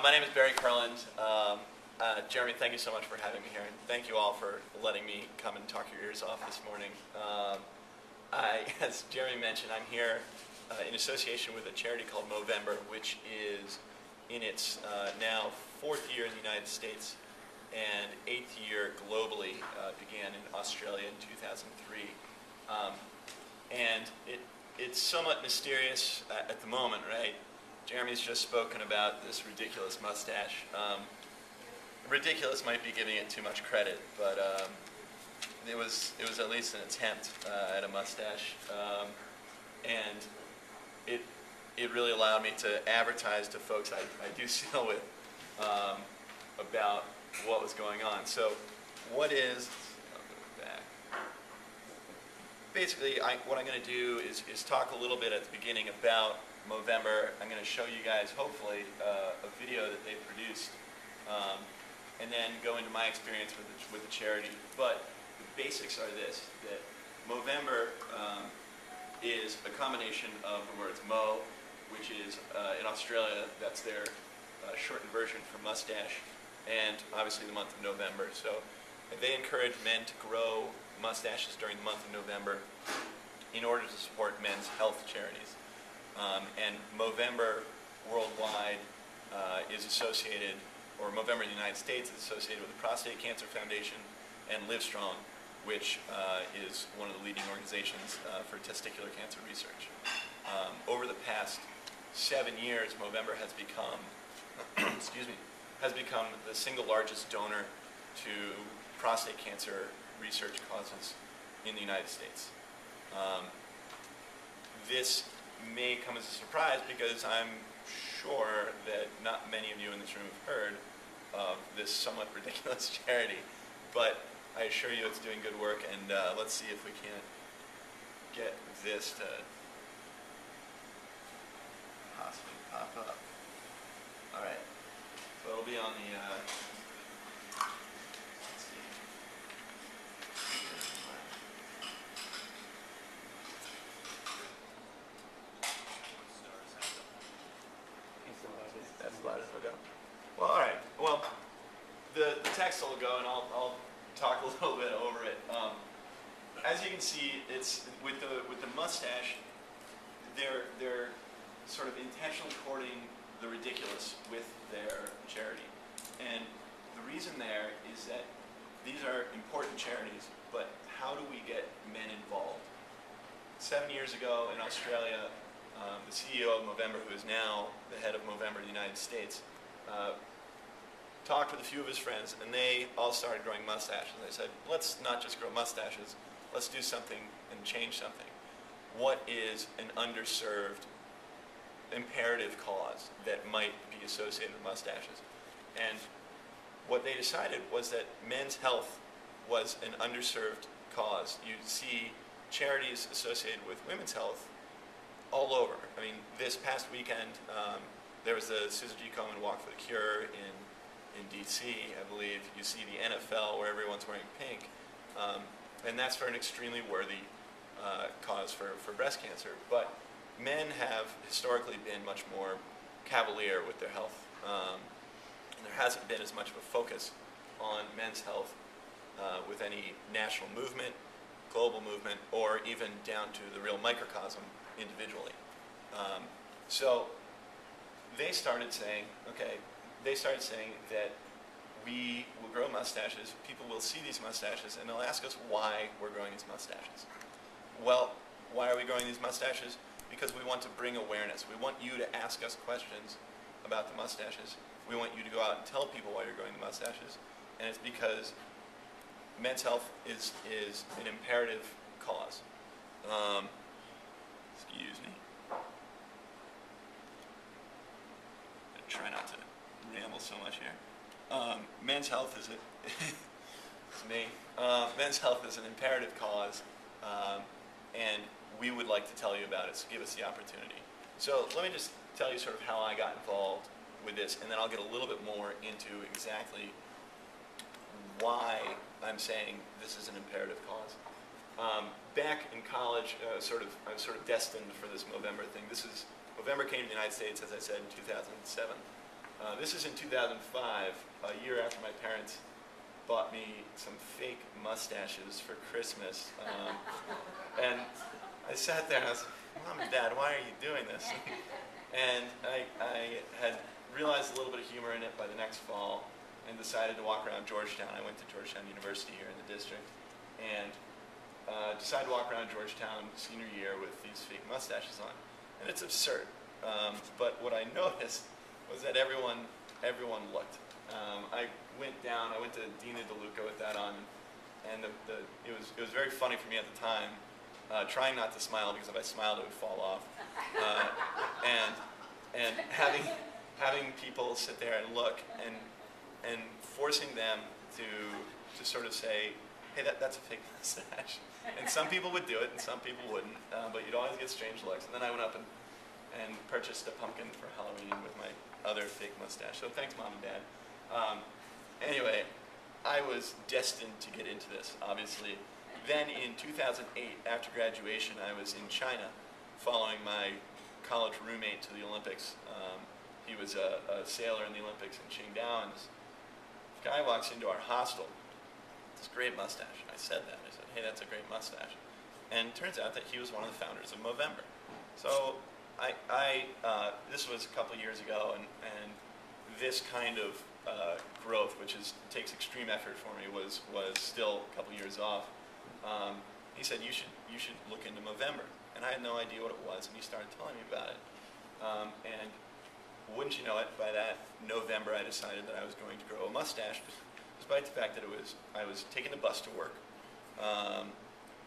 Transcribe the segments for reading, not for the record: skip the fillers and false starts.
My name is Barry Kurland. Jeremy, thank you so much for having me here, and thank you all for letting me come and talk your ears off this morning. As Jeremy mentioned, I'm here in association with a charity called Movember, which is in its now 4th year in the United States and 8th year globally. Began in Australia in 2003. And it's somewhat mysterious at the moment, right? Jeremy's just spoken about this ridiculous mustache. Ridiculous might be giving it too much credit, but it was at least an attempt at a mustache, and it really allowed me to advertise to folks I do deal with about what was going on. So, what is? I'll go back. Basically, what I'm going to do is talk a little bit at the beginning about Movember. I'm going to show you guys, hopefully, a video that they produced, and then go into my experience with the charity. But the basics are this: that Movember is a combination of the words Mo, which is in Australia, that's their shortened version for mustache, and obviously the month of November. So they encourage men to grow mustaches during the month of November in order to support men's health charities. And Movember worldwide is associated, or Movember in the United States is associated with the Prostate Cancer Foundation and Livestrong, which is one of the leading organizations for testicular cancer research. Over the past 7 years, Movember has become, has become the single largest donor to prostate cancer research causes in the United States. This may come as a surprise because I'm sure that not many of you in this room have heard of this somewhat ridiculous charity, but I assure you it's doing good work, and let's see if we can't get this to possibly pop up. All right, so it'll be on the, let's see. That's loud as it'll go. Well, all right. Well, the text will go, and I'll talk a little bit over it. As you can see, it's with the mustache. They're sort of intentionally courting the ridiculous with their charity, and the reason there is that these are important charities. But how do we get men involved? 7 years ago in Australia, the CEO of Movember, who is now the head of Movember in the United States, talked with a few of his friends, and they all started growing mustaches. They said, let's not just grow mustaches, let's do something and change something. What is an underserved, imperative cause that might be associated with mustaches? And what they decided was that men's health was an underserved cause. You see charities associated with women's health all over. I mean, this past weekend, there was the Susan G. Komen Walk for the Cure in DC, I believe. You see the NFL where everyone's wearing pink, and that's for an extremely worthy cause for breast cancer. But men have historically been much more cavalier with their health, and there hasn't been as much of a focus on men's health with any national movement, global movement, or even down to the real microcosm individually. So they started saying, okay, that we will grow mustaches, people will see these mustaches, and they'll ask us why we're growing these mustaches. Well, why are we growing these mustaches? Because we want to bring awareness. We want you to ask us questions about the mustaches. We want you to go out and tell people why you're growing the mustaches. And it's because men's health is an imperative cause. Excuse me. I try not to ramble so much here. Men's health is it's me. Men's health is an imperative cause, and we would like to tell you about it, so give us the opportunity. So let me just tell you sort of how I got involved with this, and then I'll get a little bit more into exactly why I'm saying this is an imperative cause. Back in college, I was sort of destined for this Movember thing. Movember came to the United States, as I said, in 2007. This is in 2005, a year after my parents bought me some fake mustaches for Christmas. And I sat there and I was like, Mom and Dad, why are you doing this? And I had realized a little bit of humor in it by the next fall and decided to walk around Georgetown. I went to Georgetown University here in the district and decided to walk around Georgetown senior year with these fake mustaches on. And it's absurd. But what I noticed was that everyone looked. I went to Dina DeLuca with that on, and it was very funny for me at the time, trying not to smile because if I smiled it would fall off, and having people sit there and look and forcing them to sort of say, hey, that's a fake mustache. And some people would do it and some people wouldn't, but you'd always get strange looks. And then I went up and purchased a pumpkin for Halloween with my other fake mustache. So thanks, Mom and Dad. Anyway, I was destined to get into this, obviously. Then in 2008, after graduation, I was in China following my college roommate to the Olympics. He was a sailor in the Olympics in Qingdao, and this guy walks into our hostel. This great mustache. I said that. I said, hey, that's a great mustache. And it turns out that he was one of the founders of Movember. So this was a couple years ago, and this kind of growth, which takes extreme effort for me, was still a couple years off. He said, you should look into Movember. And I had no idea what it was, and he started telling me about it. And wouldn't you know it, by that November I decided that I was going to grow a mustache, despite the fact that I was taking the bus to work.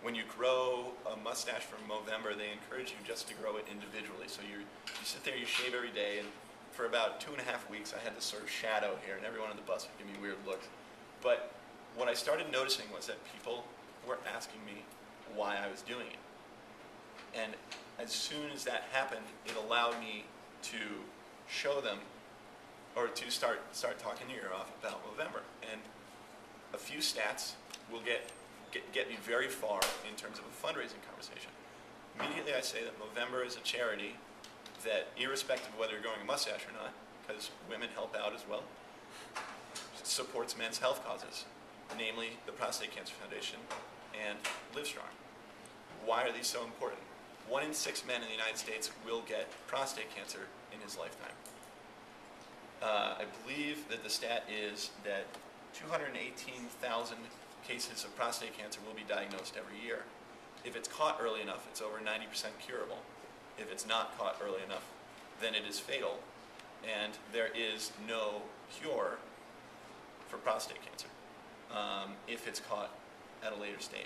When you grow a mustache from Movember, they encourage you just to grow it individually. So you sit there, you shave every day, and for about 2.5 weeks I had this sort of shadow here, and everyone on the bus would give me weird looks. But what I started noticing was that people were asking me why I was doing it. And as soon as that happened, it allowed me to show them, or to start talking your ear off about Movember. And a few stats will get me very far in terms of a fundraising conversation. Immediately I say that Movember is a charity that, irrespective of whether you're growing a mustache or not, because women help out as well, supports men's health causes, namely the Prostate Cancer Foundation and Livestrong. Why are these so important? 1 in 6 men in the United States will get prostate cancer in his lifetime. I believe that the stat is that 218,000 cases of prostate cancer will be diagnosed every year. If it's caught early enough, it's over 90% curable. If it's not caught early enough, then it is fatal. And there is no cure for prostate cancer if it's caught at a later stage.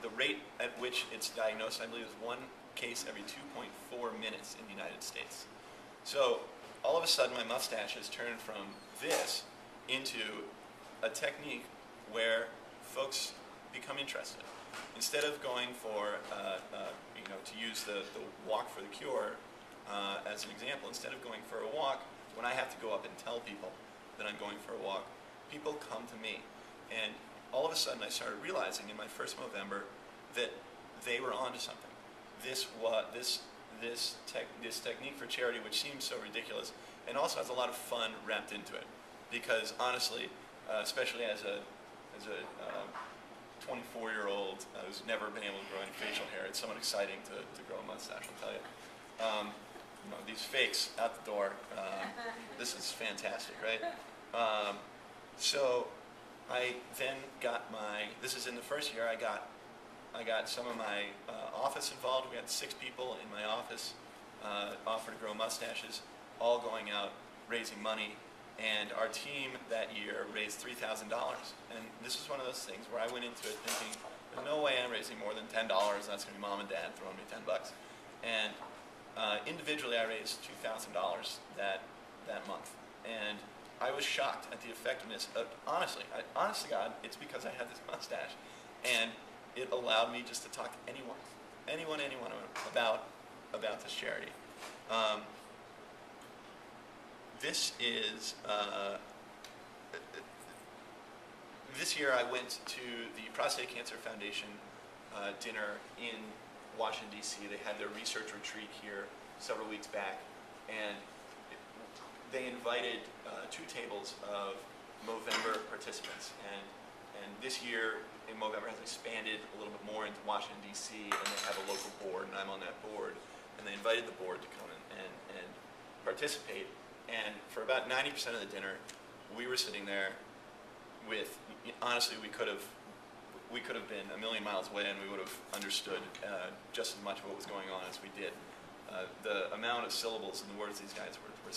The rate at which it's diagnosed, I believe, is 1 case every 2.4 minutes in the United States. So all of a sudden, my mustache has turned from this into a technique where folks become interested. Instead of going for, to use the walk for the cure as an example, instead of going for a walk, when I have to go up and tell people that I'm going for a walk, people come to me. And all of a sudden I started realizing in my first Movember that they were onto something. This technique for charity, which seems so ridiculous, and also has a lot of fun wrapped into it. Because honestly, especially as a 24-year-old who's never been able to grow any facial hair, it's somewhat exciting to grow a mustache, I'll tell you. These fakes out the door, this is fantastic, right? So I then got this is in the first year, I got some of my office involved. We had 6 people in my office offer to grow mustaches, all going out raising money. And our team that year raised $3,000. And this was one of those things where I went into it thinking, there's no way I'm raising more than $10. That's going to be Mom and Dad throwing me $10. And individually, I raised $2,000 that month. And I was shocked at the effectiveness of, honest to God, it's because I had this mustache. And it allowed me just to talk to anyone about this charity. This is, this year I went to the Prostate Cancer Foundation dinner in Washington, D.C. They had their research retreat here several weeks back, and they invited 2 tables of Movember participants. And this year, Movember has expanded a little bit more into Washington, D.C., and they have a local board, and I'm on that board. And they invited the board to come and participate. And for about 90% of the dinner, we were sitting there with, honestly, we could have been a million miles away and we would have understood just as much of what was going on as we did. The amount of syllables and the words these guys were